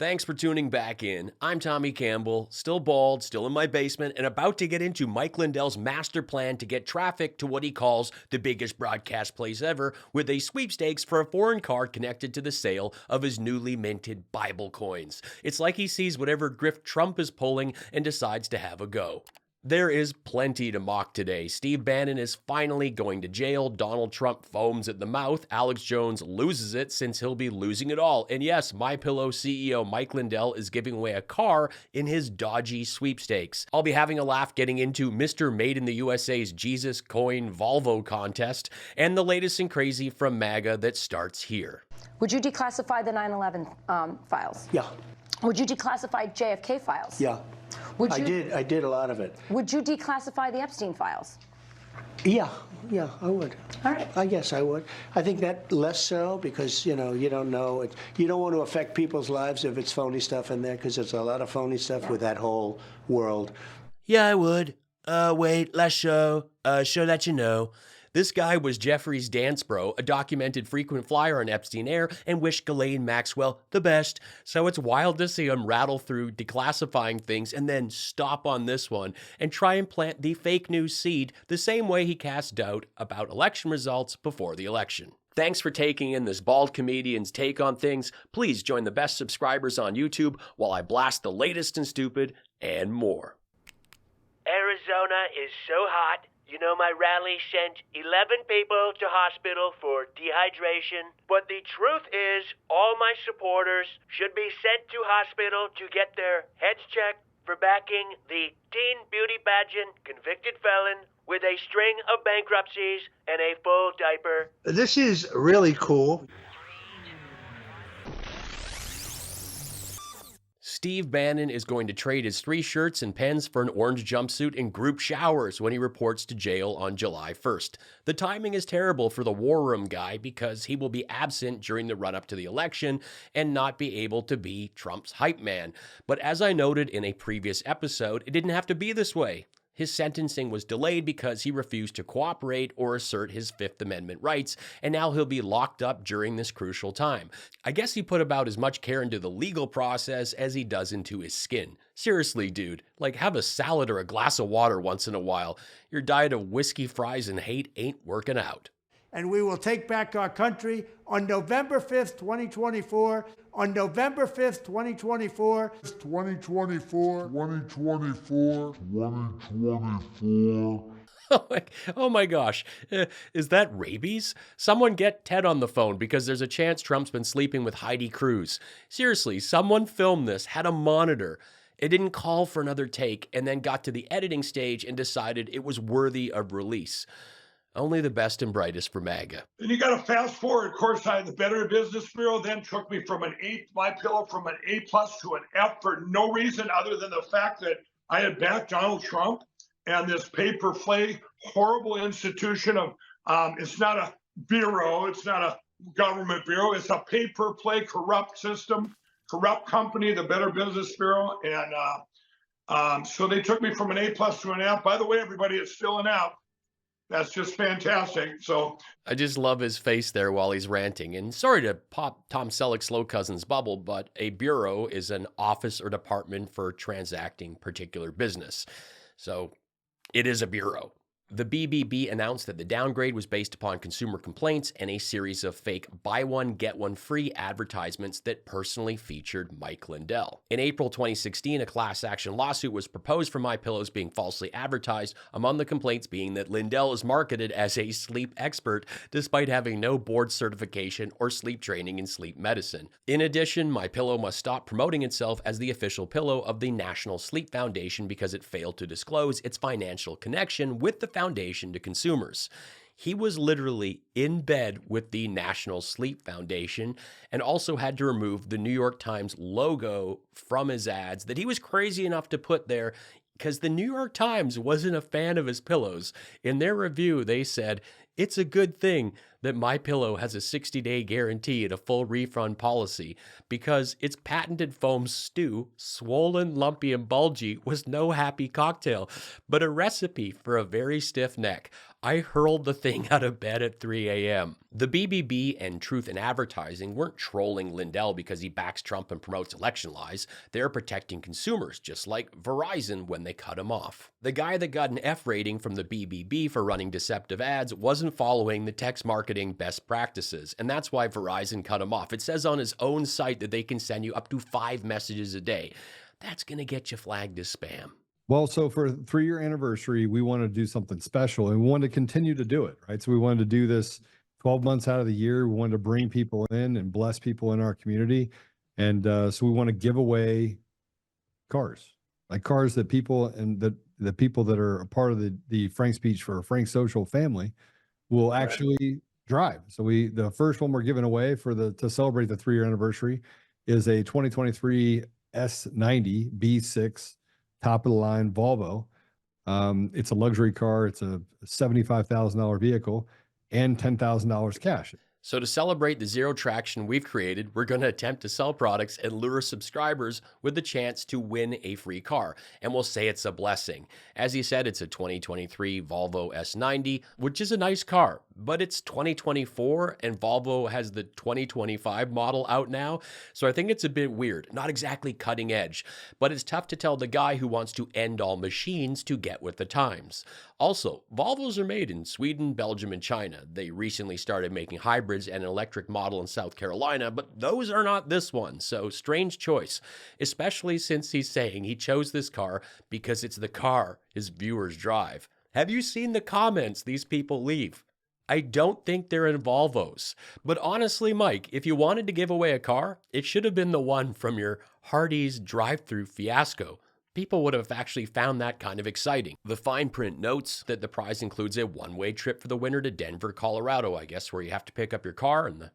Thanks for tuning back in. I'm Tommy Campbell, still bald, still in my basement, and about to get into Mike Lindell's master plan to get traffic to what he calls the biggest broadcast place ever, with a sweepstakes for a foreign card connected to the sale of his newly minted Bible coins. It's like he sees whatever grift Trump is pulling and decides to have a go. There is plenty to mock today. Steve Bannon is finally going to jail. Donald Trump foams at the mouth. Alex Jones loses it since he'll be losing it all. And yes, MyPillow CEO Mike Lindell is giving away a car in his dodgy sweepstakes. I'll be having a laugh getting into Mr. Made in the USA's Jesus Coin Volvo contest and the latest and crazy from MAGA that starts here. Would you declassify the 9/11 files? Yeah. Would you declassify JFK files? Yeah. Would you, I did a lot of it. Would you declassify the Epstein files? Yeah, I would. All right. I guess I would. I think that less so because, you don't know. You don't want to affect people's lives if it's phony stuff in there because there's a lot of phony stuff with that whole world. Yeah, I would. Wait, less show. Show that you know. This guy was Jefferies' dance bro, a documented frequent flyer on Epstein Air, and wished Ghislaine Maxwell the best. So it's wild to see him rattle through declassifying things and then stop on this one and try and plant the fake news seed the same way he cast doubt about election results before the election. Thanks for taking in this bald comedian's take on things. Please join the best subscribers on YouTube while I blast the latest and stupid and more. Arizona is so hot. You know, my rally sent 11 people to hospital for dehydration. But the truth is, all my supporters should be sent to hospital to get their heads checked for backing the teen beauty pageant convicted felon with a string of bankruptcies and a full diaper. This is really cool. Steve Bannon is going to trade his 3 shirts and pens for an orange jumpsuit in group showers when he reports to jail on July 1st. The timing is terrible for the War Room guy because he will be absent during the run-up to the election and not be able to be Trump's hype man. But as I noted in a previous episode, it didn't have to be this way. His sentencing was delayed because he refused to cooperate or assert his Fifth Amendment rights, and now he'll be locked up during this crucial time. I guess he put about as much care into the legal process as he does into his skin. Seriously, dude, have a salad or a glass of water once in a while. Your diet of whiskey, fries, and hate ain't working out. And we will take back our country on November 5th, 2024. On November 5th, 2024. 2024. 2024. 2024. Oh my gosh, is that rabies? Someone get Ted on the phone because there's a chance Trump's been sleeping with Heidi Cruz. Seriously, someone filmed this, had a monitor. It didn't call for another take and then got to the editing stage and decided it was worthy of release. Only the best and brightest for MAGA. Then you got to fast forward. Of course, the Better Business Bureau then took me from an A, MyPillow from an A+ to an F for no reason other than the fact that I had backed Donald Trump and this pay-per-play horrible institution of, it's not a bureau, it's not a government bureau, it's a pay-per-play corrupt system, corrupt company, the Better Business Bureau. And so they took me from an A+ to an F. By the way, everybody, it's still an F. That's just fantastic. So I just love his face there while he's ranting. And sorry to pop Tom Selleck's slow cousin's bubble, but a bureau is an office or department for transacting particular business. So it is a bureau. The BBB announced that the downgrade was based upon consumer complaints and a series of fake buy one, get one free advertisements that personally featured Mike Lindell. In April 2016, a class action lawsuit was proposed for MyPillow's being falsely advertised, among the complaints being that Lindell is marketed as a sleep expert despite having no board certification or sleep training in sleep medicine. In addition, MyPillow must stop promoting itself as the official pillow of the National Sleep Foundation because it failed to disclose its financial connection with the foundation to consumers. He was literally in bed with the National Sleep Foundation and also had to remove the New York Times logo from his ads that he was crazy enough to put there because the New York Times wasn't a fan of his pillows. In their review, they said, It's a good thing that MyPillow has a 60-day guarantee and a full refund policy, because its patented foam stew, swollen, lumpy, and bulgy, was no happy cocktail, but a recipe for a very stiff neck. I hurled the thing out of bed at 3 a.m. The BBB and Truth in Advertising weren't trolling Lindell because he backs Trump and promotes election lies. They're protecting consumers, just like Verizon when they cut him off. The guy that got an F rating from the BBB for running deceptive ads wasn't following the text marketing best practices, and that's why Verizon cut him off. It says on his own site that they can send you up to 5 messages a day. That's going to get you flagged as spam. Well, so for the 3-year anniversary, we wanted to do something special, and we wanted to continue to do it, right? So we wanted to do this 12 months out of the year. We wanted to bring people in and bless people in our community. And so we want to give away cars, like cars that people and the people that are a part of the Frank Speech for Frank Social family will actually drive. So the first one we're giving away to celebrate the 3-year anniversary is a 2023 S90 B6 top of the line Volvo. It's a luxury car. It's a $75,000 vehicle and $10,000 cash. So to celebrate the zero traction we've created, we're going to attempt to sell products and lure subscribers with the chance to win a free car. And we'll say it's a blessing. As he said, it's a 2023 Volvo S90, which is a nice car, but it's 2024 and Volvo has the 2025 model out now. So I think it's a bit weird, not exactly cutting edge, but it's tough to tell the guy who wants to end all machines to get with the times. Also, Volvos are made in Sweden, Belgium, and China. They recently started making hybrids and an electric model in South Carolina, but those are not this one, so strange choice, especially since he's saying he chose this car because it's the car his viewers drive. Have you seen the comments these people leave? I don't think they're in Volvos. But honestly, Mike, if you wanted to give away a car, it should have been the one from your Hardee's drive-through fiasco. People would have actually found that kind of exciting. The fine print notes that the prize includes a one-way trip for the winner to Denver, Colorado, I guess, where you have to pick up your car. And the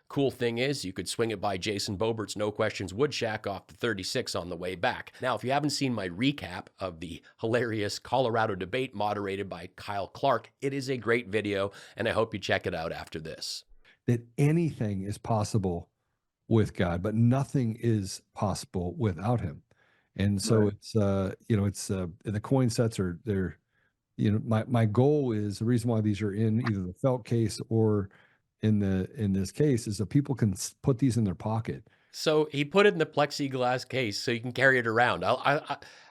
cool thing is you could swing it by Jason Bobert's No Questions Wood Shack off the 36 on the way back. Now, if you haven't seen my recap of the hilarious Colorado debate moderated by Kyle Clark, it is a great video, and I hope you check it out after this. That anything is possible with God, but nothing is possible without him. And so it's the coin sets they're my goal is, the reason why these are in either the felt case or in this case is that people can put these in their pocket. So he put it in the plexiglass case so you can carry it around.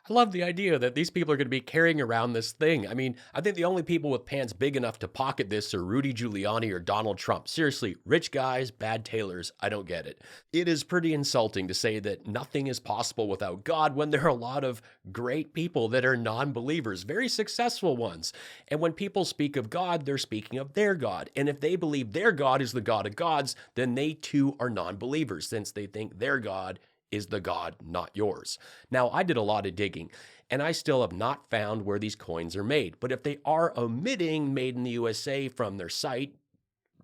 I love the idea that these people are going to be carrying around this thing. I mean, I think the only people with pants big enough to pocket this are Rudy Giuliani or Donald Trump. Seriously, rich guys, bad tailors, I don't get it. It is pretty insulting to say that nothing is possible without God when there are a lot of great people that are non-believers, very successful ones. And when people speak of God, they're speaking of their God. And if they believe their God is the God of gods, then they too are non-believers, since they think their God is the God, not yours. Now, I did a lot of digging, and I still have not found where these coins are made. But if they are omitting made in the USA from their site,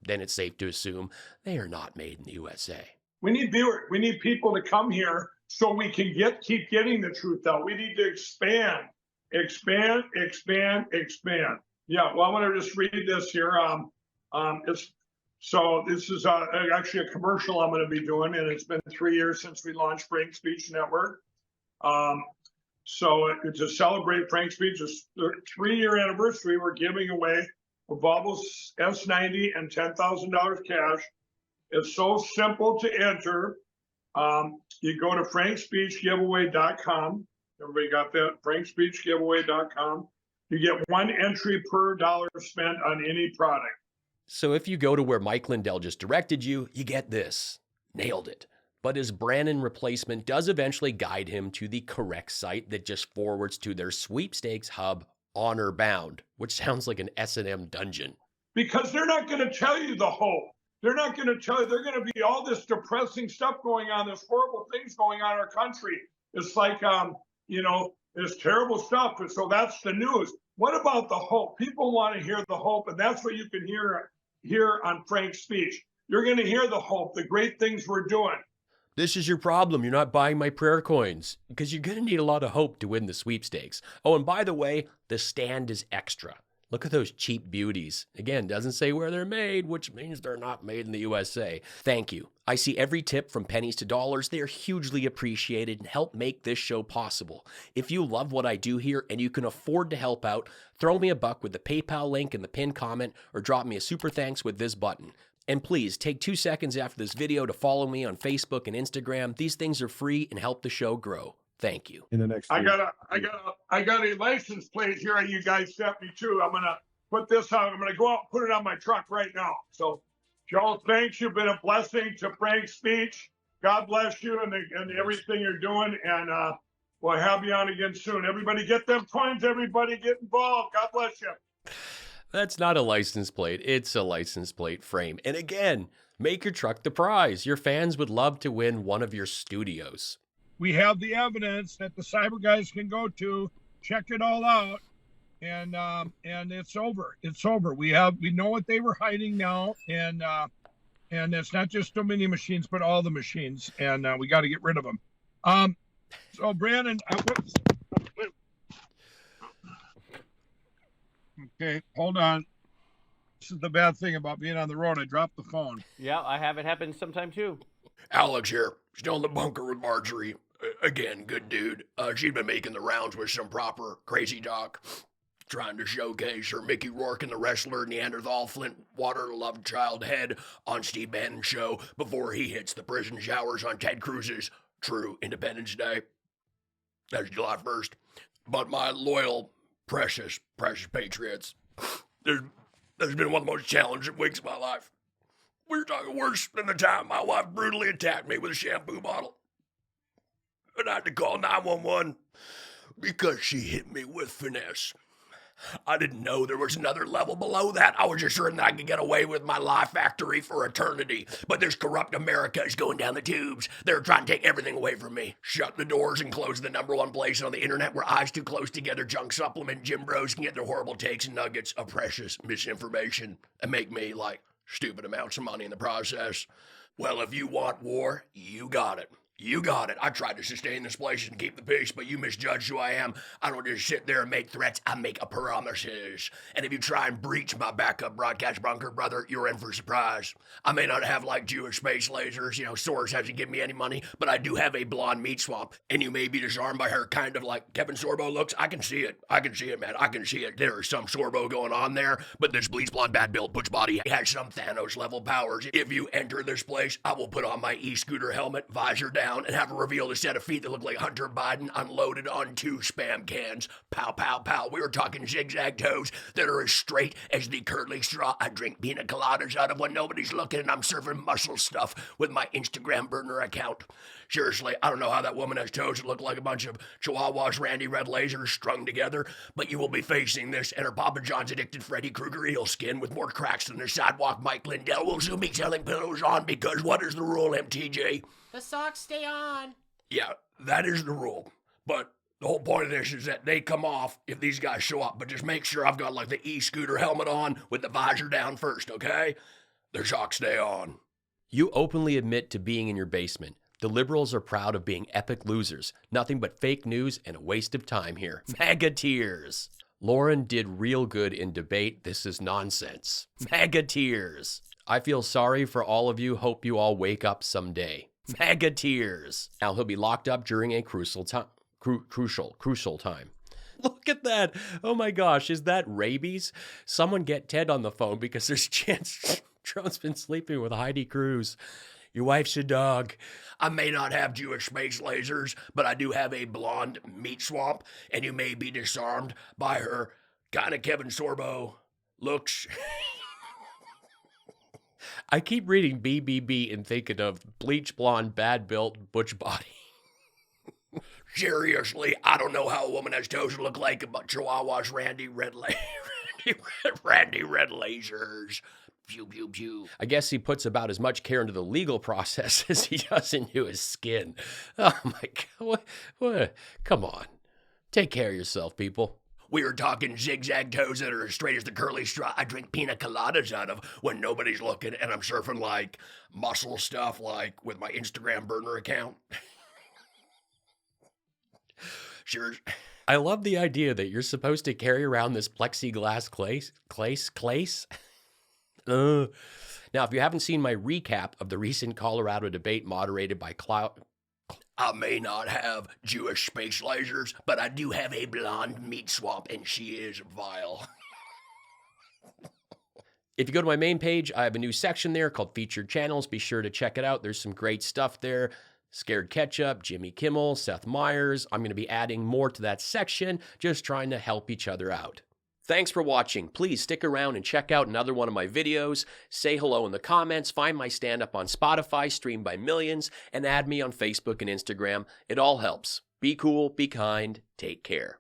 then it's safe to assume they are not made in the USA. We need viewers. We need people to come here so we can keep getting the truth out. We need to expand. Yeah, well, I'm going to just read this here. This is actually a commercial I'm going to be doing, and it's been 3 years since we launched Frank Speech Network. To celebrate Frank Speech's 3-year anniversary, we're giving away a Volvo's S90 and $10,000 cash. It's so simple to enter. You go to frankspeechgiveaway.com. Everybody got that? frankspeechgiveaway.com. You get 1 entry per dollar spent on any product. So if you go to where Mike Lindell just directed you, you get this. Nailed it. But his Brannon replacement does eventually guide him to the correct site that just forwards to their sweepstakes hub, Honor Bound, which sounds like an S&M dungeon. Because they're not going to tell you the hope. They're not going to tell you. They're going to be all this depressing stuff going on, this horrible things going on in our country. It's like, there's terrible stuff. And so that's the news. What about the hope? People want to hear the hope, and that's what you can hear here on Frank's Speech. You're going to hear the hope, the great things we're doing. This is your problem. You're not buying my prayer coins, because you're going to need a lot of hope to win the sweepstakes. Oh, and by the way, the stand is extra. Look at those cheap beauties. Again, doesn't say where they're made, which means they're not made in the USA. Thank you. I see every tip from pennies to dollars. They are hugely appreciated and help make this show possible. If you love what I do here and you can afford to help out, throw me a buck with the PayPal link in the pinned comment or drop me a super thanks with this button. And please take 2 seconds after this video to follow me on Facebook and Instagram. These things are free and help the show grow. Thank you. In the next, I got a license plate here. You guys sent me too. I'm gonna put this on. I'm gonna go out and put it on my truck right now. So, Joel, thanks. You've been a blessing to Frank's speech. God bless you and everything you're doing. And we'll have you on again soon. Everybody get them coins. Everybody get involved. God bless you. That's not a license plate. It's a license plate frame. And again, make your truck the prize. Your fans would love to win one of your studios. We have the evidence that the cyber guys can go to, check it all out, and it's over. It's over. We know what they were hiding now, and it's not just so many machines, but all the machines, and we got to get rid of them. So Brandon, okay, hold on. This is the bad thing about being on the road. I dropped the phone. Yeah, I have it happen sometime too. Alex here, still in the bunker with Marjorie. Again, good dude. She'd been making the rounds with some proper crazy talk, trying to showcase her Mickey Rourke and the wrestler Neanderthal Flint Water Love Child head on Steve Bannon's show before he hits the prison showers on Ted Cruz's True Independence Day. That's July 1st. But my loyal, precious patriots, there's been one of the most challenging weeks of my life. We're talking worse than the time my wife brutally attacked me with a shampoo bottle. And I had to call 911 because she hit me with finesse. I didn't know there was another level below that. I was just certain that I could get away with my lie factory for eternity. But this corrupt America is going down the tubes. They're trying to take everything away from me. Shut the doors and close the #1 place on the internet where eyes too close together junk supplement gym bros can get their horrible takes and nuggets of precious misinformation and make me, like, stupid amounts of money in the process. Well, if you want war, you got it. You got it. I tried to sustain this place and keep the peace, but you misjudged who I am. I don't just sit there and make threats. I make promises. And if you try and breach my backup broadcast bunker, brother, you're in for a surprise. I may not have, like, Jewish space lasers. Soros hasn't given me any money, but I do have a blonde meat swamp. And you may be disarmed by her kind of like Kevin Sorbo looks. I can see it. I can see it, man. I can see it. There is some Sorbo going on there, but this bleach blonde bad built butch body has some Thanos-level powers. If you enter this place, I will put on my e-scooter helmet, visor down, and have revealed a set of feet that look like Hunter Biden unloaded on 2 Spam cans. Pow, pow, pow. We were talking zigzag toes that are as straight as the curly straw I drink pina coladas out of when nobody's looking, and I'm serving muscle stuff with my Instagram burner account. Seriously, I don't know how that woman has toes that look like a bunch of Chihuahuas Randy Red lasers strung together, but you will be facing this and her Papa John's addicted Freddy Krueger eel skin with more cracks than their sidewalk Mike Lindell will soon be selling pillows on, because what is the rule, MTJ? The socks stay on. Yeah, that is the rule. But the whole point of this is that they come off if these guys show up, but just make sure I've got, like, the e-scooter helmet on with the visor down first, okay? Their socks stay on. You openly admit to being in your basement. The liberals are proud of being epic losers. Nothing but fake news and a waste of time here. MAGA tears. Lauren did real good in debate. This is nonsense. MAGA tears. I feel sorry for all of you. Hope you all wake up someday. MAGA tears. Now he'll be locked up during a crucial time. Crucial time. Look at that. Oh my gosh, is that rabies? Someone get Ted on the phone because there's a chance Trump's been sleeping with Heidi Cruz. Your wife's a dog. I may not have Jewish space lasers, but I do have a blonde meat swamp, and you may be disarmed by her kind of Kevin Sorbo looks. I keep reading BBB and thinking of bleach blonde, bad built, butch body. Seriously, I don't know how a woman has toes that look like a Chihuahua's Randy Red lasers. Pew, pew, pew. I guess he puts about as much care into the legal process as he does into his skin. Oh my God. What? Come on. Take care of yourself, people. We are talking zigzag toes that are as straight as the curly straw I drink pina coladas out of when nobody's looking, and I'm surfing, like, muscle stuff, like, with my Instagram burner account. Sure. I love the idea that you're supposed to carry around this plexiglass clace. Now, if you haven't seen my recap of the recent Colorado debate moderated by I may not have Jewish space lasers, but I do have a blonde meat swamp, and she is vile. If you go to my main page, I have a new section there called Featured Channels. Be sure to check it out. There's some great stuff there. Scared Ketchup, Jimmy Kimmel, Seth Meyers. I'm going to be adding more to that section, just trying to help each other out. Thanks for watching. Please stick around and check out another one of my videos. Say hello in the comments. Find my stand-up on Spotify, streamed by millions, and add me on Facebook and Instagram. It all helps. Be cool, be kind, take care.